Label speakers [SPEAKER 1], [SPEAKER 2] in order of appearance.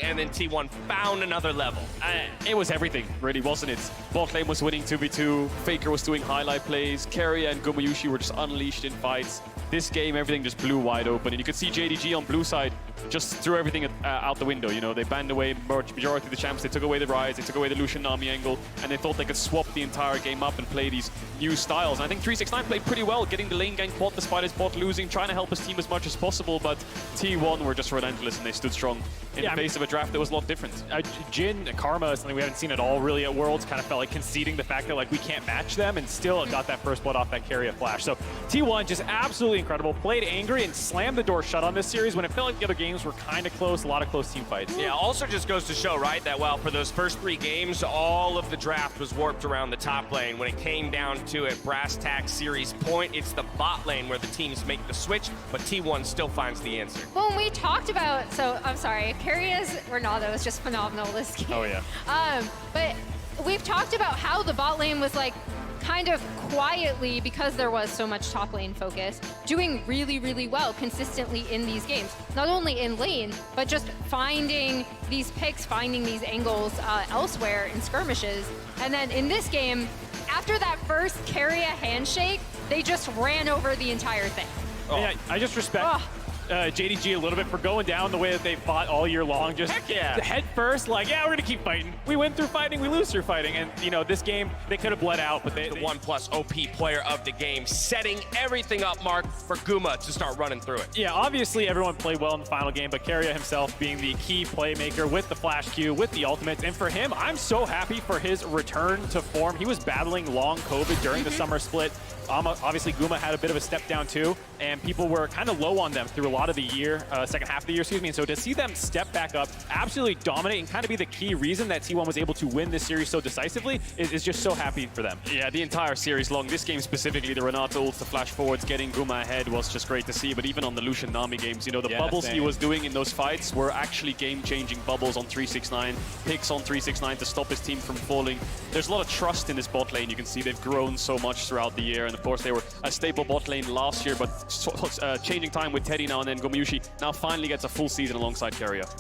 [SPEAKER 1] And then T1 found another level.
[SPEAKER 2] It was everything, really, wasn't it? Bot lane was winning 2v2, Faker was doing highlight plays, Keria and Gumayushi were just unleashed in fights. This game, everything just blew wide open. And you could see JDG on blue side just threw everything out the window. You know, they banned away majority of the champs, they took away the Ryze, they took away the Lucian Nami angle, and they thought they could swap the entire game up and play these new styles. And I think 369 played pretty well, getting the lane gank quad despite his bot losing, trying to help his team as much as possible, but T1 were just relentless and they stood strong in the face of a draft that was a lot different.
[SPEAKER 3] Jhin, Karma is something we haven't seen at all really at Worlds, kind of felt like conceding the fact that like we can't match them, and still got that first blood off that Keria flash. So T1 just absolutely incredible, played angry and slammed the door shut on this series when it felt like the other games were kind of close, a lot of close team fights.
[SPEAKER 1] Yeah, also just goes to show, right, that well, for those first 3 games, all of the draft was warped around the top lane. When it came down to it, brass tack series point, it's the bot lane where the teams make the switch, but T1 still finds the answer.
[SPEAKER 4] Well, we talked about, so I'm sorry, Keria's Ronaldo was just phenomenal this game.
[SPEAKER 3] Oh yeah.
[SPEAKER 4] But we've talked about how the bot lane was like kind of quietly, because there was so much top lane focus, doing really, really well consistently in these games. Not only in lane, but just finding these picks, finding these angles elsewhere in skirmishes. And then in this game, after that first Keria handshake, they just ran over the entire thing.
[SPEAKER 3] Oh. Yeah, I just respect JDG a little bit for going down the way that they fought all year long. Just head first, like, yeah, we're gonna keep fighting. We win through fighting, we lose through fighting. And you know, this game, they could have bled out, but they...
[SPEAKER 1] The 1+ OP player of the game, setting everything up, Mark, for Guma to start running through it.
[SPEAKER 3] Yeah, obviously everyone played well in the final game, but Keria himself being the key playmaker with the flash Q, with the ultimates. And for him, I'm so happy for his return to form. He was battling long COVID during the summer split. Obviously, Guma had a bit of a step down too, and people were kind of low on them through a lot of the year, second half of the year, excuse me. And so to see them step back up, absolutely dominate, and kind of be the key reason that T1 was able to win this series so decisively is just so happy for them.
[SPEAKER 2] Yeah, the entire series long, this game specifically, the Renato ults, the flash forwards, getting Guma ahead was just great to see. But even on the Lucian Nami games, you know, the bubbles he was doing in those fights were actually game-changing bubbles on 369, picks on 369 to stop his team from falling. There's a lot of trust in this bot lane. You can see they've grown so much throughout the year, and of course they were a staple bot lane last year, but changing time with Teddy now, and then Gumayushi now finally gets a full season alongside Keria.